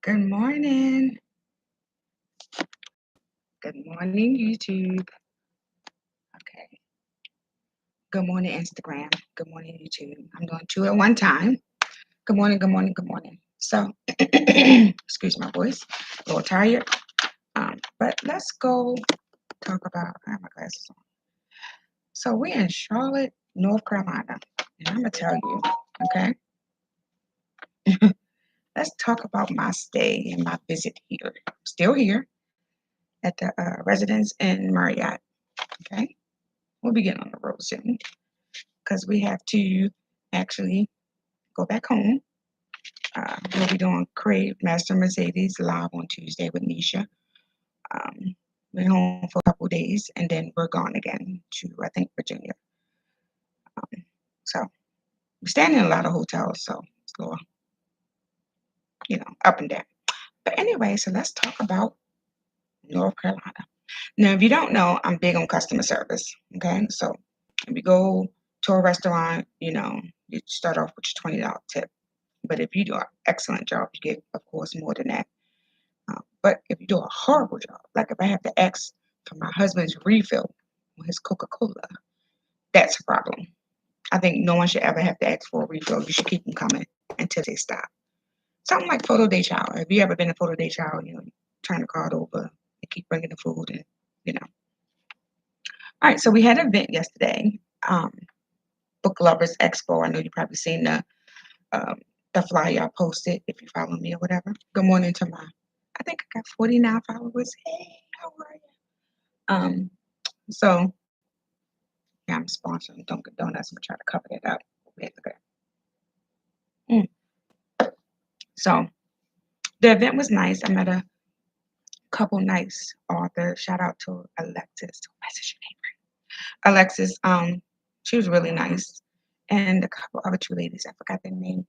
Good morning. Good morning, YouTube. Okay. Good morning, Instagram. Good morning, YouTube. I'm doing two at one time. Good morning, good morning, good morning. So, excuse my voice, a little tired. But let's go talk about. I have my glasses on. So we're in Charlotte, North Carolina, and I'm gonna tell you. Okay. Let's talk about my stay and my visit here. Still here at the residence in Marriott. Okay. We'll be getting on the road soon because we have to actually go back home. We'll be doing Crave Master Mercedes live on Tuesday with Nisha. Um, we're home for a couple days and then we're gone again to, I think, Virginia. Um, so we're staying in a lot of hotels, so it's a little, up and down. But anyway, so let's talk about North Carolina. Now, if you don't know, I'm big on customer service. Okay, so if you go to a restaurant, you start off with your $20 tip. But if you do an excellent job, you get, of course, more than that. But if you do a horrible job, like if I have to ask for my husband's refill on his Coca-Cola, that's a problem. I think no one should ever have to ask for a refill. You should keep them coming until they stop. Something like photo day child. Have you ever been a photo day child? Turn the card over and keep bringing the food and, you know. All right, so we had an event yesterday, um, Book Lovers Expo. I know you've probably seen um, the flyer I posted if you follow me or whatever. Good morning to I think I got 49 followers. Hey, how are you? So yeah, I'm sponsoring Dunkin' Donuts. I'm gonna try to cover that up. Wait, look at that. So the event was nice. I met a couple nice authors. Shout out to Alexis. What's your name? Alexis. She was really nice, and a couple other two ladies. I forgot their name.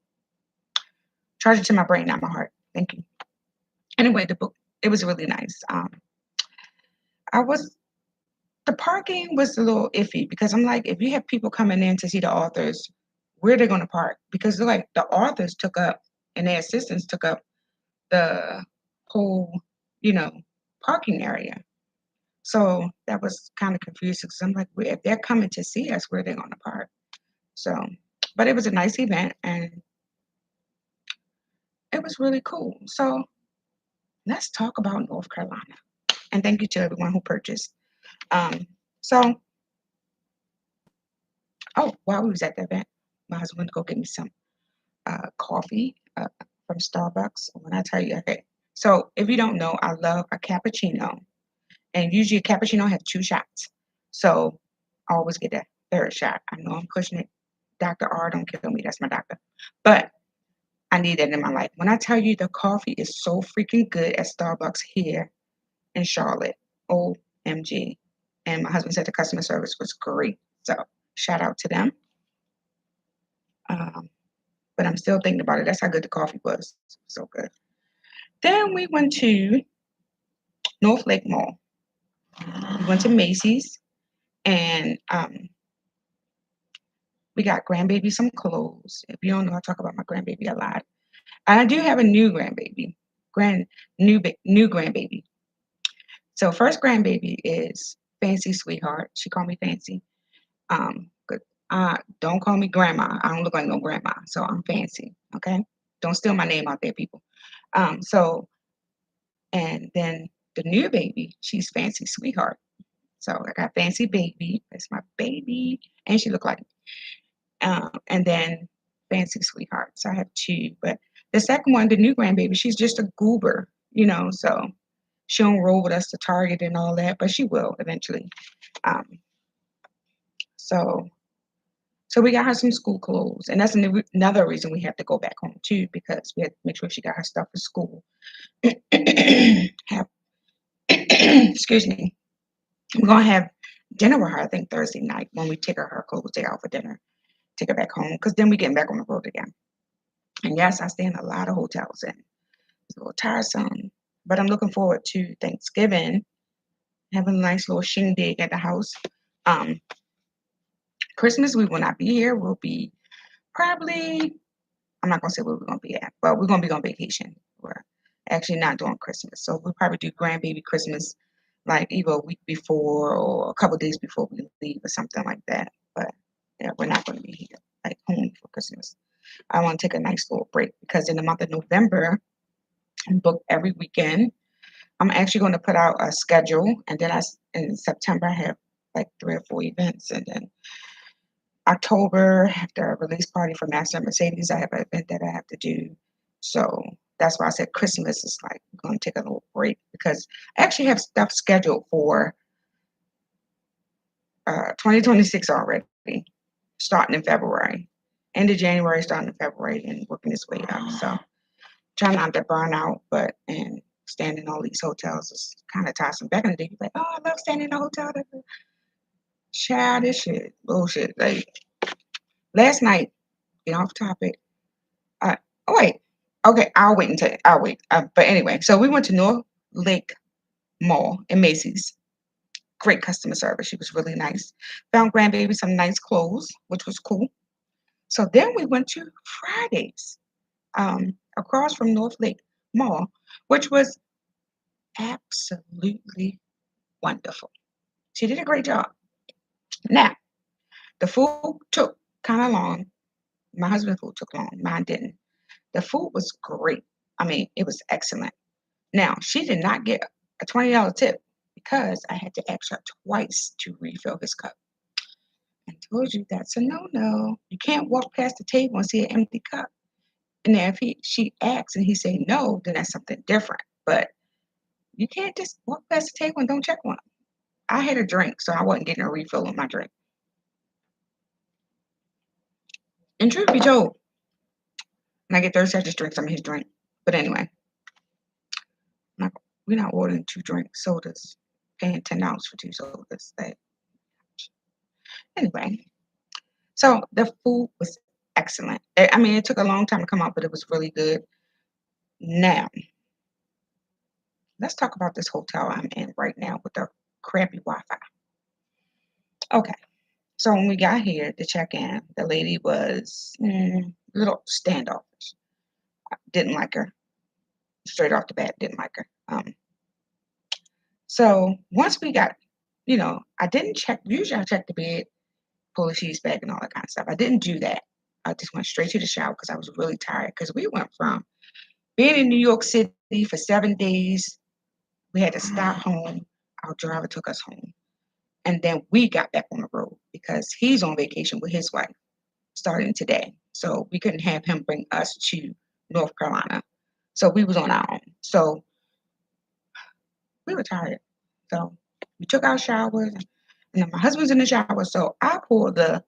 Charge it to my brain, not my heart. Thank you. Anyway, the book it was really nice. I was the parking was a little iffy because I'm like, if you have people coming in to see the authors, where they're going to park? Because they're like the authors took up and their assistants took up the whole, you know, parking area. So that was kind of confusing because I'm like, if they're coming to see us, where are they going to park? So, but it was a nice event and it was really cool. So let's talk about North Carolina. And thank you to everyone who purchased. Um, so, while we was at the event, my husband went to go get me some coffee from Starbucks. When I tell you, okay, so if you don't know, I love a cappuccino, and usually a cappuccino has two shots. So I always get that third shot. I know I'm pushing it. Dr. R, don't kill me. That's my doctor. But I need that in my life. When I tell you the coffee is so freaking good at Starbucks here in Charlotte, OMG. And my husband said the customer service was great. So shout out to them. Um, but I'm still thinking about it. That's how good the coffee was. So good. Then we went to North Lake Mall. We went to Macy's and we got grandbaby some clothes. If you don't know, I talk about my grandbaby a lot. And I do have a new grandbaby, new grandbaby. So first grandbaby is Fancy Sweetheart. She called me Fancy. Good. Don't call me grandma. I don't look like no grandma, so I'm Fancy. Okay, don't steal my name out there, people. So and then the new baby, she's Fancy Sweetheart. So I got Fancy Baby. That's my baby. And she looked like me. And then Fancy Sweetheart. So I have two. But the second one, the new grandbaby, she's just a goober. So she don't roll with us to Target and all that, but she will eventually. Um, so so we got her some school clothes. And that's another reason we have to go back home too, because we had to make sure she got her stuff for school. have, excuse me. We're gonna have dinner with her, I think Thursday night when we take her clothes, take her out for dinner, take her back home, because then we getting back on the road again. And yes, I stay in a lot of hotels and it's a little tiresome. But I'm looking forward to Thanksgiving, having a nice little shindig at the house. Um, Christmas we will not be here. We'll be probably I'm not gonna say where we're gonna be at, but we're gonna be on vacation. We're Actually, not during Christmas. So we'll probably do grandbaby Christmas like either a week before or a couple days before we leave or something like that. But yeah, we're not going to be here like home for Christmas. I want to take a nice little break because in the month of November, I'm booked every weekend. I'm actually going to put out a schedule, and then in September I have like 3 or 4 events, and then October after a release party for Master and Mercedes, I have an event that I have to do. So that's why I said Christmas is like I'm going to take a little break because I actually have stuff scheduled for 2026 already, starting in February, end of January, starting in February, and working its way up. So trying not to burn out, but and staying in all these hotels is kind of tiresome. Back in the day, you're like, oh, I love staying in a hotel. Child, this shit, bullshit. Like last night, get off topic. Oh wait, okay, I'll wait until I'll wait. But anyway, so we went to North Lake Mall in Macy's. Great customer service. She was really nice. Found grandbaby some nice clothes, which was cool. So then we went to Fridays, across from North Lake Mall, which was absolutely wonderful. She did a great job. Now, the food took kind of long. My husband's food took long. Mine didn't. The food was great. I mean, it was excellent. Now, she did not get a $20 tip because I had to ask her twice to refill his cup. I told you that's a no-no. You can't walk past the table and see an empty cup. And then if she asks and he say no, then that's something different. But you can't just walk past the table and don't check one. I had a drink, so I wasn't getting a refill on my drink. And truth be told, when I get thirsty, I just drink some of his drink. But anyway, we're not ordering 2 sodas, paying $10 for 2 sodas. Anyway, so the food was excellent. I mean, it took a long time to come out, but it was really good. Now, let's talk about this hotel I'm in right now with the crappy Wi-Fi. Okay, so when we got here to check in, the lady was a little standoffish. Didn't like her. Straight off the bat, didn't like her. So once we got, I didn't check. Usually I check the bed, pull the sheets back, and all that kind of stuff. I didn't do that. I just went straight to the shower because I was really tired. Because we went from being in New York City for 7 days, we had to stop home. Our driver took us home. And then we got back on the road because he's on vacation with his wife starting today. So we couldn't have him bring us to North Carolina. So we was on our own. So we were tired. So we took our showers and then my husband's in the shower. So I pulled the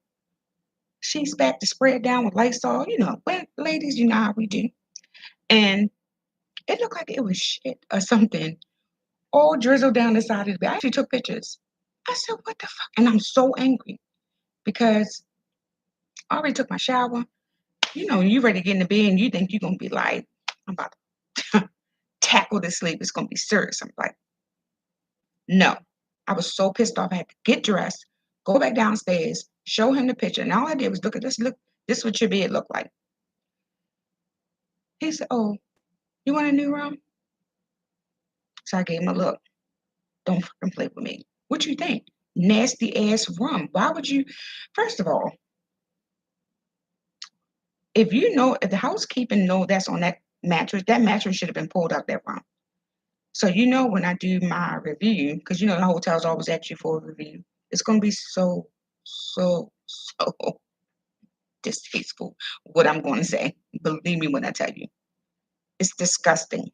sheets back to spread down with Lysol. When ladies, you know how we do. And it looked like it was shit or something all drizzled down the side of the bed. I actually took pictures. I said, what the fuck? And I'm so angry because I already took my shower. You ready to get in the bed and you think you're going to be like, I'm about to tackle this sleep. It's going to be serious. I'm like, no. I was so pissed off. I had to get dressed, go back downstairs, show him the picture. And all I did was look at this. Look, this is what your bed looked like. He said, oh, you want a new room? So I gave him a look. Don't fucking play with me. What you think? Nasty ass room. Why would you? First of all, if the housekeeping know that's on that mattress should have been pulled out that room. So when I do my review, because the hotels always ask you for a review, it's gonna be so, so, so distasteful what I'm gonna say. Believe me when I tell you. It's disgusting.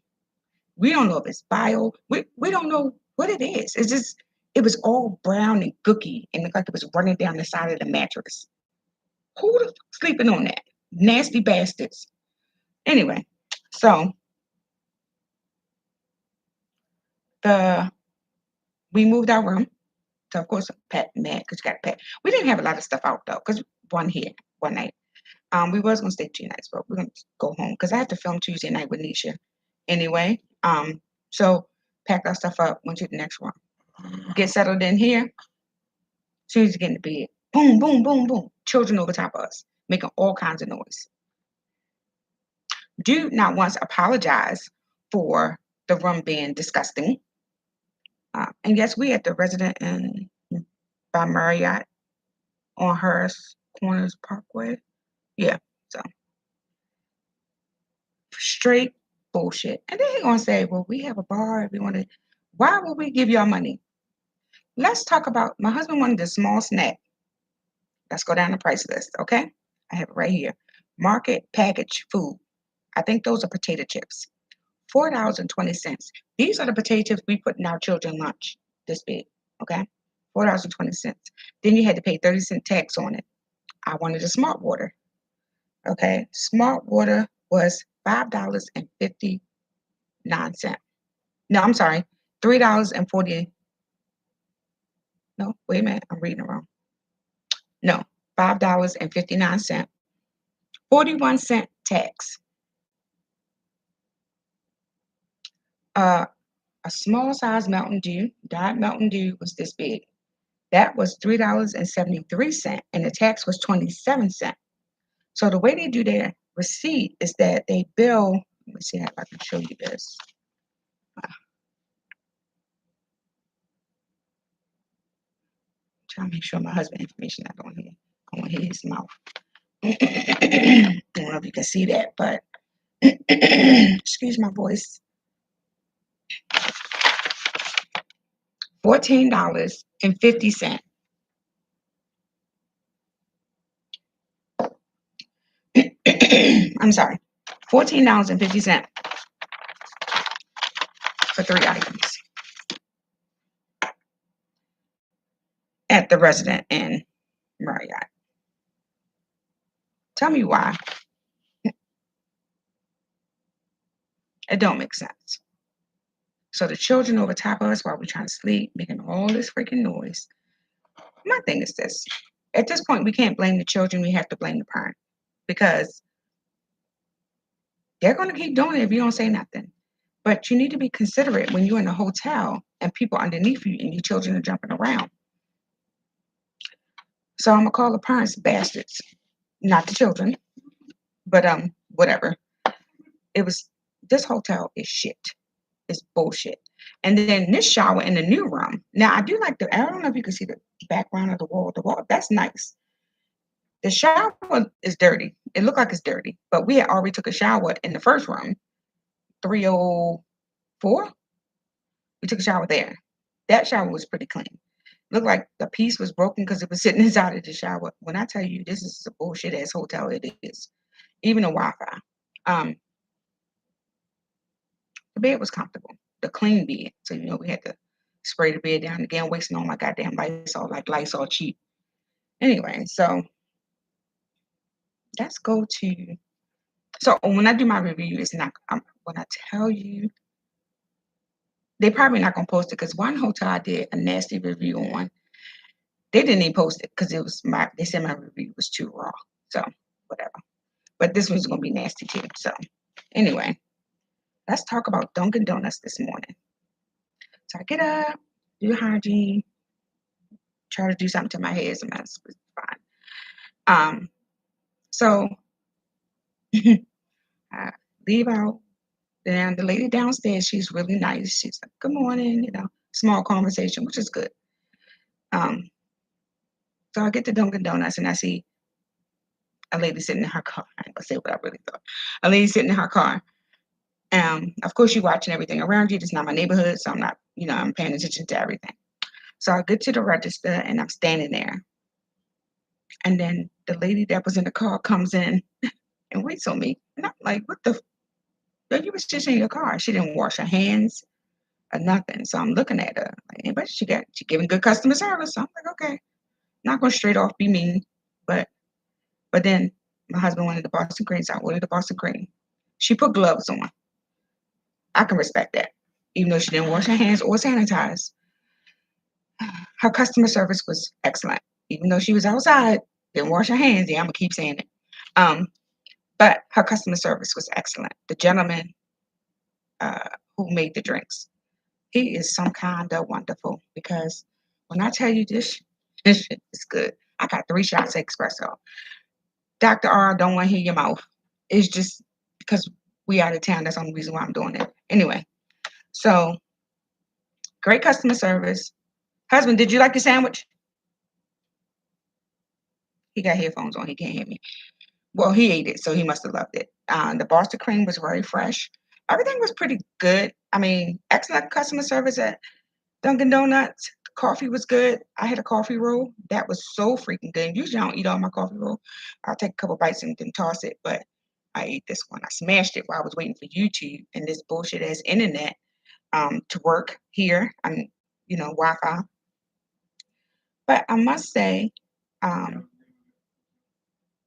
We don't know if it's bio. We don't know what it is. It's just it was all brown and gooky and looked like it was running down the side of the mattress. Who the fuck sleeping on that? Nasty bastards. Anyway, so we moved our room. So of course Pat mad because you got a pet. We didn't have a lot of stuff out though, because one night. We was gonna stay 2 nights, but we're gonna go home because I had to film Tuesday night with Nisha anyway. So packed our stuff up, went to the next room. Get settled in here. As soon as you get in the bed, boom, boom, boom, boom. Children over top of us, making all kinds of noise. Do not once apologize for the room being disgusting. And yes, we at the Resident Inn by Marriott on Hearst Corners Parkway. Yeah, so straight bullshit. And then he gonna say, "Well, we have a bar. If we want to, why would we give y'all money?" Let's talk about. My husband wanted a small snack. Let's go down the price list, okay? I have it right here. Market packaged food. I think those are potato chips. $4.20. These are the potato chips we put in our children's lunch. This big, okay? $4.20. Then you had to pay 30-cent tax on it. I wanted a smart water. Okay. Smart water was $5.59. No, I'm sorry. $3.40. No, wait a minute. I'm reading it wrong. No, $5.59. 41-cent tax. A small size Mountain Dew, Diet Mountain Dew was this big. That was $3.73, and the tax was 27 cents. So the way they do their receipt is that they bill. Let me see if I can show you this. Trying to make sure my husband information not on here. I want to hit his mouth. I don't know if you can see that, but excuse my voice. $14.50. I'm sorry. $14.50 for 3 items at the Resident Inn Marriott. Tell me why. It don't make sense. So the children over top of us while we're trying to sleep, making all this freaking noise. My thing is this. At this point, we can't blame the children. We have to blame the parent because they're going to keep doing it if you don't say nothing. But you need to be considerate when you're in a hotel and people underneath you and your children are jumping around. So I'm gonna call the parents bastards, not the children, but whatever. It was this hotel is shit. It's bullshit. And then this shower in the new room. Now I do like I don't know if you can see the background of the wall. The wall, that's nice. The shower is dirty. It looked like it's dirty, but we had already took a shower in the first room, 304. We took a shower there. That shower was pretty clean. Looked like the piece was broken because it was sitting inside of the shower. When I tell you this is a bullshit ass hotel, it is. Even the Wi-Fi. Um, the bed was comfortable. The clean bed. So we had to spray the bed down again, wasting all my goddamn Lysol, like Lysol cheap. Anyway, so let's go to. So when I do my review, it's not when I tell you. They probably not gonna post it because one hotel I did a nasty review on. They didn't even post it because they said my review was too raw. So whatever. But this one's gonna be nasty too. So anyway, let's talk about Dunkin' Donuts this morning. So I get up, do hygiene, try to do something to my hair, so that's fine. So I leave out. Then the lady downstairs, she's really nice. She's like, "Good morning," small conversation, which is good. So I get to Dunkin' Donuts and I see a lady sitting in her car. I ain't gonna say what I really thought. A lady sitting in her car. Of course, you're watching everything around you. It's not my neighborhood, so I'm not, I'm paying attention to everything. So I get to the register and I'm standing there. And then the lady that was in the car comes in and waits on me. And I'm like, what the? You was just in your car. She didn't wash her hands or nothing. So I'm looking at her. Like, but she giving good customer service. So I'm like, okay. Not going to straight off be mean. But then my husband wanted the Boston cream, so I ordered the Boston cream. She put gloves on. I can respect that. Even though she didn't wash her hands or sanitize. Her customer service was excellent. Even though she was outside, didn't wash her hands. Yeah, I'm going to keep saying it. But her customer service was excellent. The gentleman who made the drinks, he is some kind of wonderful because when I tell you this shit is good. I got 3 shots of espresso. Dr. R, don't want to hear your mouth. It's just because we out of town. That's the only reason why I'm doing it. Anyway, so great customer service. Husband, did you like the sandwich? He got headphones on. He can't hear me. Well, he ate it, so he must have loved it. The Boston cream was very fresh. Everything was pretty good. I mean, excellent customer service at Dunkin' Donuts. Coffee was good. I had a coffee roll. That was so freaking good. Usually I don't eat all my coffee roll. I'll take a couple bites and then toss it, but I ate this one. I smashed it while I was waiting for YouTube and this bullshit ass internet to work here on, Wi-Fi. But I must say, um,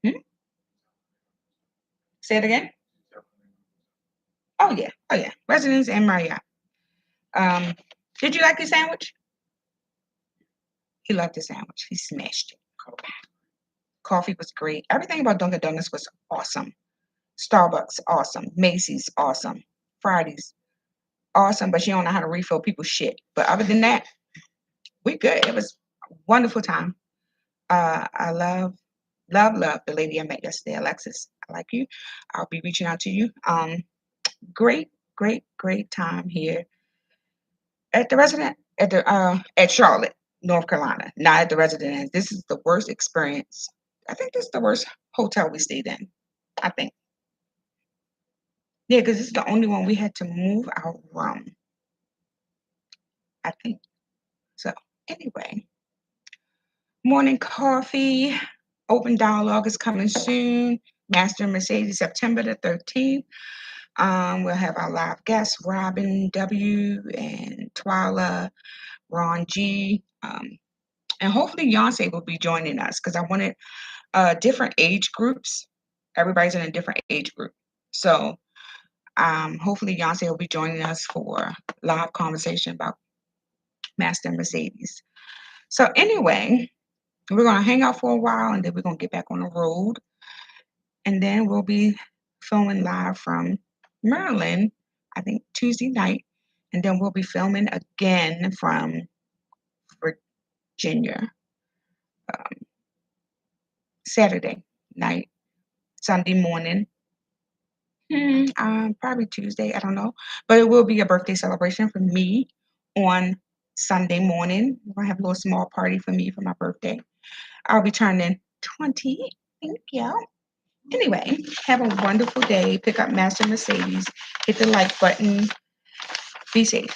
hmm? Say it again. Oh yeah, Residence and Marriott. Um, did you like the sandwich? He loved the sandwich. He smashed it. Coffee was great. Everything about Dunkin' Donuts was awesome. Starbucks, awesome. Macy's, awesome. Fridays, awesome. But you don't know how to refill people's shit. But other than that, we good. It was a wonderful time. I love the lady I met yesterday, Alexis. I like you. I'll be reaching out to you. Great, great time here at the resident at Charlotte, North Carolina. Not at the residence. This is the worst experience. I think this is the worst hotel we stayed in. I think. Yeah, because this is the only one we had to move our room. I think. So anyway, morning coffee. Open dialogue is coming soon. Master and Mercedes, September the 13th. We'll have our live guests, Robin W. and Twyla, Ron G. And hopefully Beyonce will be joining us because I wanted different age groups. Everybody's in a different age group. So hopefully Beyonce will be joining us for live conversation about Master and Mercedes. So anyway, we're going to hang out for a while and then we're going to get back on the road. And then we'll be filming live from Maryland, I think Tuesday night. And then we'll be filming again from Virginia Saturday night, Sunday morning. Probably Tuesday, I don't know. But it will be a birthday celebration for me on Sunday morning. We're going to have a little small party for me for my birthday. I'll be turning 20. Thank you. Anyway, have a wonderful day. Pick up Master Mercedes. Hit the like button. Be safe.